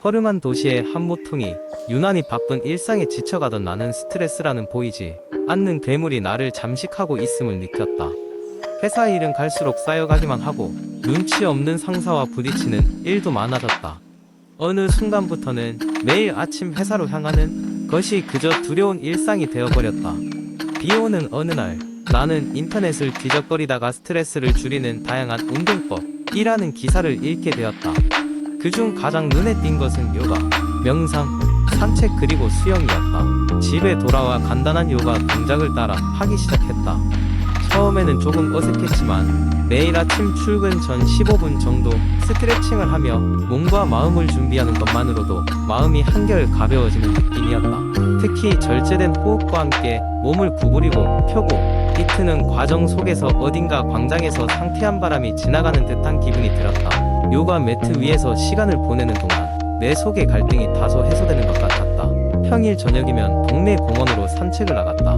허름한 도시의 한 모퉁이, 유난히 바쁜 일상에 지쳐가던 나는 스트레스라는 보이지 않는 괴물이 나를 잠식하고 있음을 느꼈다. 회사 일은 갈수록 쌓여가기만 하고 눈치 없는 상사와 부딪히는 일도 많아졌다. 어느 순간부터는 매일 아침 회사로 향하는 것이 그저 두려운 일상이 되어버렸다. 비 오는 어느 날, 나는 인터넷을 뒤적거리다가 스트레스를 줄이는 다양한 운동법이라는 기사를 읽게 되었다. 그중 가장 눈에 띈 것은 요가, 명상, 산책 그리고 수영이었다. 집에 돌아와 간단한 요가 동작을 따라 하기 시작했다. 처음에는 조금 어색했지만 매일 아침 출근 전 15분 정도 스트레칭을 하며 몸과 마음을 준비하는 것만으로도 마음이 한결 가벼워지는 느낌이었다. 특히 절제된 호흡과 함께 몸을 구부리고 펴고 이트는 과정 속에서 어딘가 광장에서 상쾌한 바람이 지나가는 듯한 기분이 들었다. 요가 매트 위에서 시간을 보내는 동안 내 속의 갈등이 다소 해소되는 것 같았다. 평일 저녁이면 동네 공원으로 산책을 나갔다.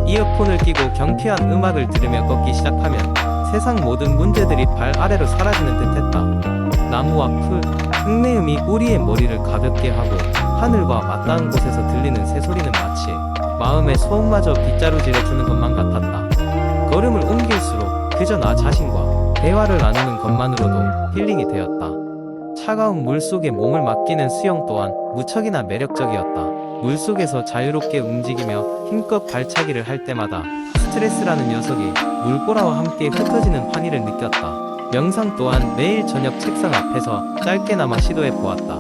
이어폰을 끼고 경쾌한 음악을 들으며 걷기 시작하면 세상 모든 문제들이 발 아래로 사라지는 듯했다. 나무와 풀, 흙내음이 우리의 머리를 가볍게 하고 하늘과 맞닿은 곳에서 들리는 새소리는 마치 마음의 소음마저 빗자루질해주는 것만 같았다. 걸음을 옮길수록 그저 나 자신과 대화를 나누는 것만으로도 힐링이 되었다. 차가운 물속에 몸을 맡기는 수영 또한 무척이나 매력적이었다. 물속에서 자유롭게 움직이며 힘껏 발차기를 할 때마다 스트레스라는 녀석이 물보라와 함께 흩어지는 환희를 느꼈다. 명상 또한 매일 저녁 책상 앞에서 짧게나마 시도해 보았다.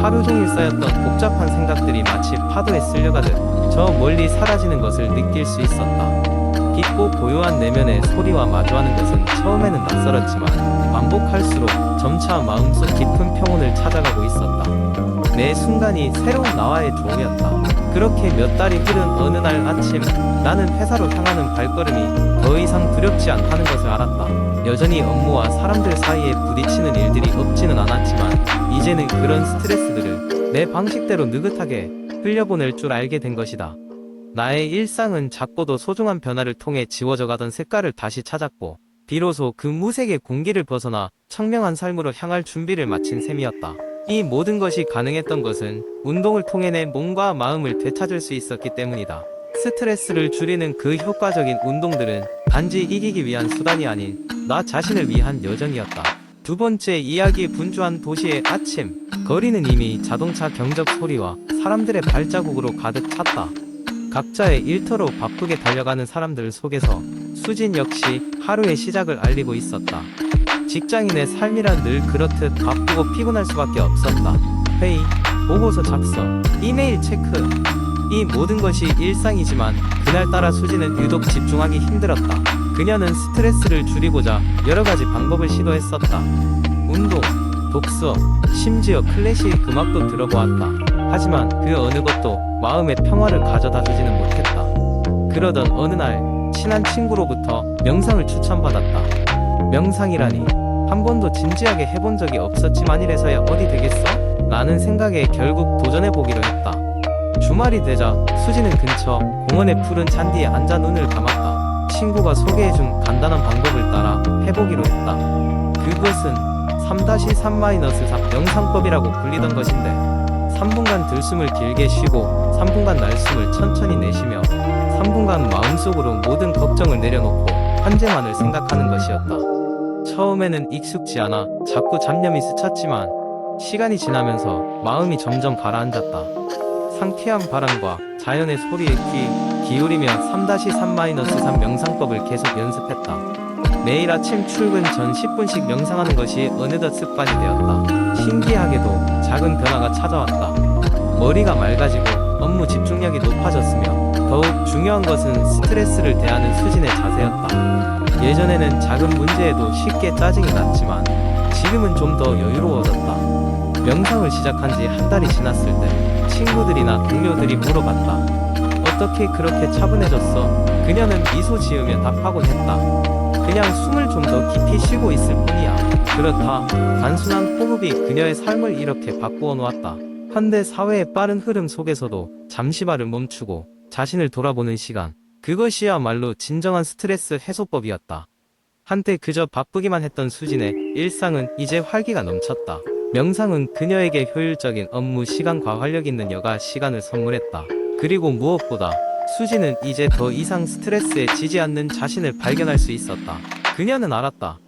하루 종일 쌓였던 복잡한 생각들이 마치 파도에 쓸려가듯 저 멀리 사라지는 것을 느낄 수 있었다. 깊고 고요한 내면의 소리와 마주하는 것은 처음에는 낯설었지만 반복할수록 점차 마음속 깊은 평온을 찾아가고 있었다. 매 순간이 새로운 나와의 조음이었다. 그렇게 몇 달이 흐른 어느 날 아침, 나는 회사로 향하는 발걸음이 더 이상 두렵지 않다는 것을 알았다. 여전히 업무와 사람들 사이에 부딪히는 일들이 없지는 않았지만 이제는 그런 스트레스들을 내 방식대로 느긋하게 흘려보낼 줄 알게 된 것이다. 나의 일상은 작고도 소중한 변화를 통해 지워져 가던 색깔을 다시 찾았고 비로소 그 무색의 공기를 벗어나 청명한 삶으로 향할 준비를 마친 셈이었다. 이 모든 것이 가능했던 것은 운동을 통해 내 몸과 마음을 되찾을 수 있었기 때문이다. 스트레스를 줄이는 그 효과적인 운동들은 단지 이기기 위한 수단이 아닌 나 자신을 위한 여정이었다. 두 번째 이야기, 분주한 도시의 아침. 거리는 이미 자동차 경적 소리와 사람들의 발자국으로 가득 찼다. 각자의 일터로 바쁘게 달려가는 사람들 속에서 수진 역시 하루의 시작을 알리고 있었다. 직장인의 삶이란 늘 그렇듯 바쁘고 피곤할 수밖에 없었다. 회의, 보고서 작성, 이메일 체크, 이 모든 것이 일상이지만 그날따라 수지는 유독 집중하기 힘들었다. 그녀는 스트레스를 줄이고자 여러가지 방법을 시도했었다. 운동, 독서, 심지어 클래식 음악도 들어보았다. 하지만 그 어느 것도 마음의 평화를 가져다 주지는 못했다. 그러던 어느 날 친한 친구로부터 명상을 추천받았다. 명상이라니, 한 번도 진지하게 해본 적이 없었지만 이래서야 어디 되겠어? 라는 생각에 결국 도전해보기로 했다. 주말이 되자 수지는 근처 공원의 푸른 잔디에 앉아 눈을 감았다. 친구가 소개해준 간단한 방법을 따라 해보기로 했다. 그것은 3-3-3 명상법이라고 불리던 것인데 3분간 들숨을 길게 쉬고 3분간 날숨을 천천히 내쉬며 3분간 마음속으로 모든 걱정을 내려놓고 현재만을 생각하는 것이었다. 처음에는 익숙지 않아 자꾸 잡념이 스쳤지만 시간이 지나면서 마음이 점점 가라앉았다. 상쾌한 바람과 자연의 소리에 귀 기울이며 3-3-3 명상법을 계속 연습했다. 매일 아침 출근 전 10분씩 명상하는 것이 어느덧 습관이 되었다. 신기하게도 작은 변화가 찾아왔다. 머리가 맑아지고 업무 집중력이 높아졌으며 더욱 중요한 것은 스트레스를 대하는 수진의 자세였다. 예전에는 작은 문제에도 쉽게 짜증이 났지만 지금은 좀 더 여유로워졌다. 명상을 시작한 지 한 달이 지났을 때 친구들이나 동료들이 물어봤다. 어떻게 그렇게 차분해졌어? 그녀는 미소 지으며 답하곤 했다. 그냥 숨을 좀 더 깊이 쉬고 있을 뿐이야. 그렇다. 단순한 호흡이 그녀의 삶을 이렇게 바꾸어 놓았다. 현대 사회의 빠른 흐름 속에서도 잠시 발을 멈추고 자신을 돌아보는 시간. 그것이야말로 진정한 스트레스 해소법이었다. 한때 그저 바쁘기만 했던 수진의 일상은 이제 활기가 넘쳤다. 명상은 그녀에게 효율적인 업무 시간 과활력 있는 여가 시간을 선물했다. 그리고 무엇보다 수지는 이제 더 이상 스트레스에 지지 않는 자신을 발견할 수 있었다. 그녀는 알았다.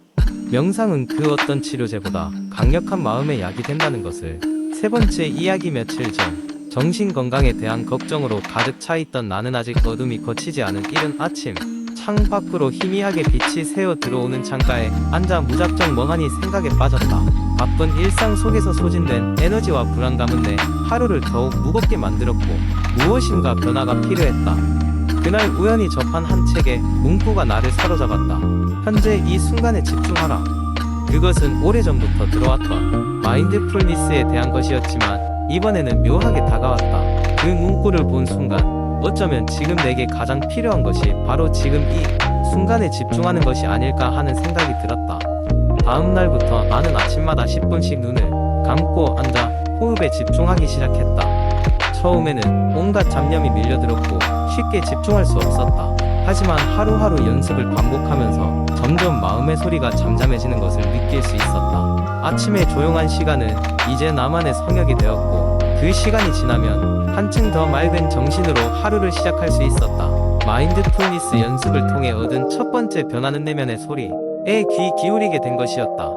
명상은 그 어떤 치료제보다 강력한 마음의 약이 된다는 것을. 세 번째 이야기. 며칠 전 정신건강에 대한 걱정으로 가득 차 있던 나는 아직 어둠이 거치지 않은 이른 아침, 창 밖으로 희미하게 빛이 새어 들어오는 창가에 앉아 무작정 멍하니 생각에 빠졌다. 바쁜 일상 속에서 소진된 에너지와 불안감은 내 하루를 더욱 무겁게 만들었고 무엇인가 변화가 필요했다. 그날 우연히 접한 한 책의 문구가 나를 사로잡았다. 현재 이 순간에 집중하라. 그것은 오래전부터 들어왔던 마인드풀니스에 대한 것이었지만 이번에는 묘하게 다가왔다. 그 문구를 본 순간 어쩌면 지금 내게 가장 필요한 것이 바로 지금 이 순간에 집중하는 것이 아닐까 하는 생각이 들었다. 다음 날부터 나는 아침마다 10분씩 눈을 감고 앉아 호흡에 집중하기 시작했다. 처음에는 온갖 잡념이 밀려들었고 쉽게 집중할 수 없었다. 하지만 하루하루 연습을 반복하면서 점점 마음의 소리가 잠잠해지는 것을 느낄 수 있었다. 아침의 조용한 시간은 이제 나만의 성역이 되었고 그 시간이 지나면 한층 더 맑은 정신으로 하루를 시작할 수 있었다. 마인드풀니스 연습을 통해 얻은 첫 번째 변화는 내면의 소리에 귀 기울이게 된 것이었다.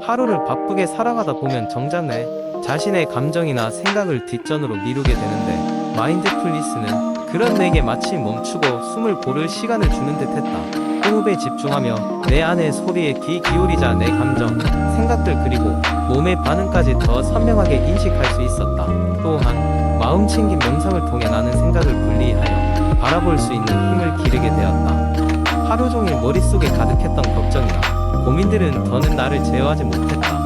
하루를 바쁘게 살아가다 보면 정작 내 자신의 감정이나 생각을 뒷전으로 미루게 되는데 마인드풀니스는 그런 내게 마치 멈추고 숨을 고를 시간을 주는 듯 했다. 호흡에 집중하며 내 안의 소리에 귀 기울이자 내 감정, 생각들 그리고 몸의 반응까지 더 선명하게 인식할 수 있었다. 또한 마음챙김 명상을 통해 나는 생각을 분리하여 바라볼 수 있는 힘을 기르게 되었다. 하루 종일 머릿속에 가득했던 걱정이나 고민들은 더는 나를 제어하지 못했다.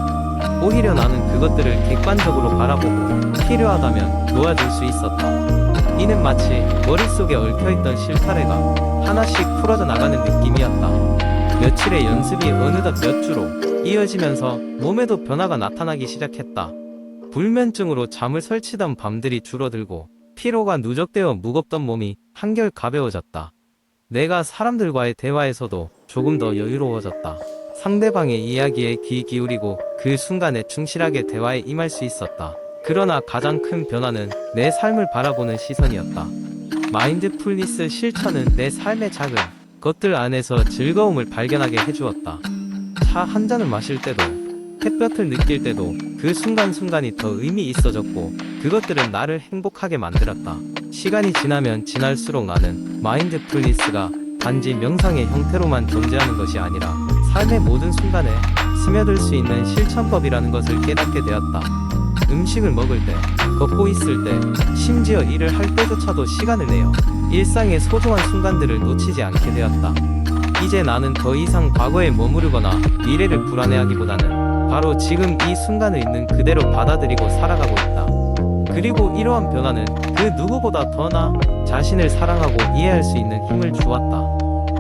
오히려 나는 그것들을 객관적으로 바라보고 필요하다면 놓아줄 수 있었다. 이는 마치 머릿속에 얽혀있던 실타래가 하나씩 풀어져 나가는 느낌이었다. 며칠의 연습이 어느덧 몇 주로 이어지면서 몸에도 변화가 나타나기 시작했다. 불면증으로 잠을 설치던 밤들이 줄어들고 피로가 누적되어 무겁던 몸이 한결 가벼워졌다. 내가 사람들과의 대화에서도 조금 더 여유로워졌다. 상대방의 이야기에 귀 기울이고 그 순간에 충실하게 대화에 임할 수 있었다. 그러나 가장 큰 변화는 내 삶을 바라보는 시선이었다. 마인드풀니스 실천은 내 삶의 작은 것들 안에서 즐거움을 발견하게 해주었다. 차 한 잔을 마실 때도 햇볕을 느낄 때도 그 순간순간이 더 의미 있어졌고 그것들은 나를 행복하게 만들었다. 시간이 지나면 지날수록 나는 마인드풀니스가 단지 명상의 형태로만 존재하는 것이 아니라 삶의 모든 순간에 스며들 수 있는 실천법이라는 것을 깨닫게 되었다. 음식을 먹을 때, 걷고 있을 때, 심지어 일을 할 때조차도 시간을 내어 일상의 소중한 순간들을 놓치지 않게 되었다. 이제 나는 더 이상 과거에 머무르거나 미래를 불안해하기보다는 바로 지금 이 순간을 있는 그대로 받아들이고 살아가고 있다. 그리고 이러한 변화는 그 누구보다 더 나 자신을 사랑하고 이해할 수 있는 힘을 주었다.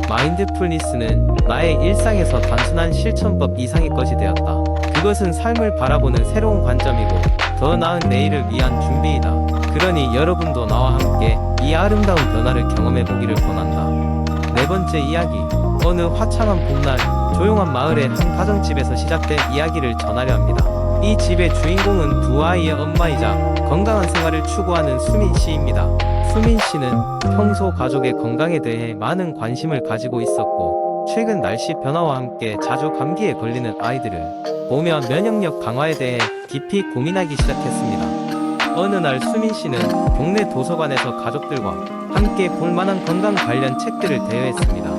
마인드풀니스는 나의 일상에서 단순한 실천법 이상의 것이 되었다. 그것은 삶을 바라보는 새로운 관점이고 더 나은 내일을 위한 준비이다. 그러니 여러분도 나와 함께 이 아름다운 변화를 경험해 보기를 권한다. 네 번째 이야기. 어느 화창한 봄날 조용한 마을의 한 가정집에서 시작된 이야기를 전하려 합니다. 이 집의 주인공은 두 아이의 엄마이자 건강한 생활을 추구하는 수민 씨입니다. 수민 씨는 평소 가족의 건강에 대해 많은 관심을 가지고 있었고 최근 날씨 변화와 함께 자주 감기에 걸리는 아이들을 보며 면역력 강화에 대해 깊이 고민하기 시작했습니다. 어느 날 수민 씨는 동네 도서관에서 가족들과 함께 볼만한 건강 관련 책들을 대여했습니다.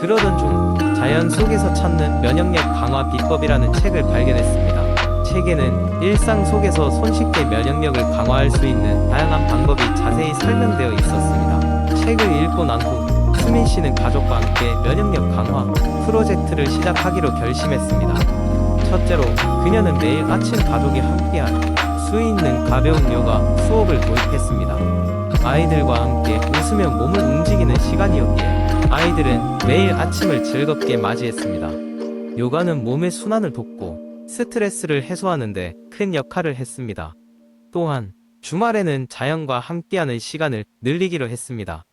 그러던 중 자연 속에서 찾는 면역력 강화 비법이라는 책을 발견했습니다. 책에는 일상 속에서 손쉽게 면역력을 강화할 수 있는 다양한 방법이 자세히 설명되어 있었습니다. 책을 읽고 난 후 수민 씨는 가족과 함께 면역력 강화 프로젝트를 시작하기로 결심했습니다. 첫째로 그녀는 매일 아침 가족이 함께한 수 있는 가벼운 요가 수업을 도입했습니다. 아이들과 함께 웃으며 몸을 움직이는 시간이었기에 아이들은 매일 아침을 즐겁게 맞이했습니다. 요가는 몸의 순환을 돕고 스트레스를 해소하는데 큰 역할을 했습니다. 또한 주말에는 자연과 함께하는 시간을 늘리기로 했습니다.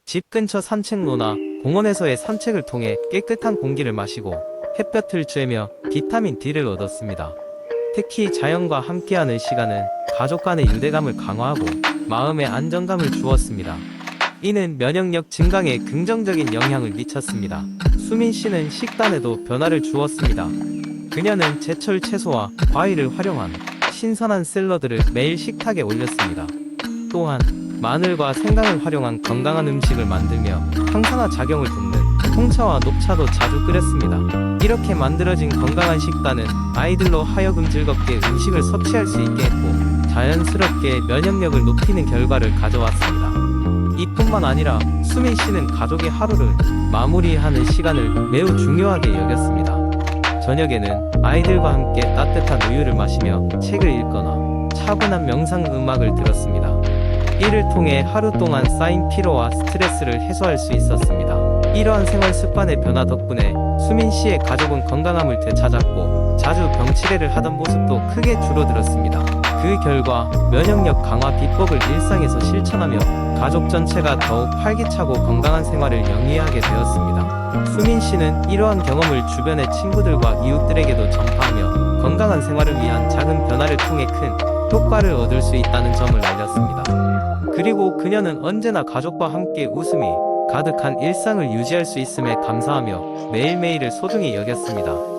집 근처 산책로나 공원에서의 산책을 통해 깨끗한 공기를 마시고 햇볕을 쬐며 비타민 D를 얻었습니다. 특히 자연과 함께하는 시간은 가족 간의 유대감을 강화하고 마음의 안정감을 주었습니다. 이는 면역력 증강에 긍정적인 영향을 미쳤습니다. 수민 씨는 식단에도 변화를 주었습니다. 그녀는 제철 채소와 과일을 활용한 신선한 샐러드를 매일 식탁에 올렸습니다. 또한 마늘과 생강을 활용한 건강한 음식을 만들며 항산화 작용을 돕는 홍차와 녹차도 자주 끓였습니다. 이렇게 만들어진 건강한 식단은 아이들로 하여금 즐겁게 음식을 섭취할 수 있게 했고 자연스럽게 면역력을 높이는 결과를 가져왔습니다. 이뿐만 아니라 수민 씨는 가족의 하루를 마무리하는 시간을 매우 중요하게 여겼습니다. 저녁에는 아이들과 함께 따뜻한 우유를 마시며 책을 읽거나 차분한 명상 음악을 들었습니다. 이를 통해 하루 동안 쌓인 피로와 스트레스를 해소할 수 있었습니다. 이러한 생활 습관의 변화 덕분에 수민 씨의 가족은 건강함을 되찾았고 자주 병치레를 하던 모습도 크게 줄어들었습니다. 그 결과 면역력 강화 비법을 일상에서 실천하며 가족 전체가 더욱 활기차고 건강한 생활을 영위하게 되었습니다. 수민 씨는 이러한 경험을 주변의 친구들과 이웃들에게도 전파하며 건강한 생활을 위한 작은 변화를 통해 큰 효과를 얻을 수 있다는 점을 알렸습니다. 그리고 그녀는 언제나 가족과 함께 웃음이 가득한 일상을 유지할 수 있음에 감사하며 매일매일을 소중히 여겼습니다.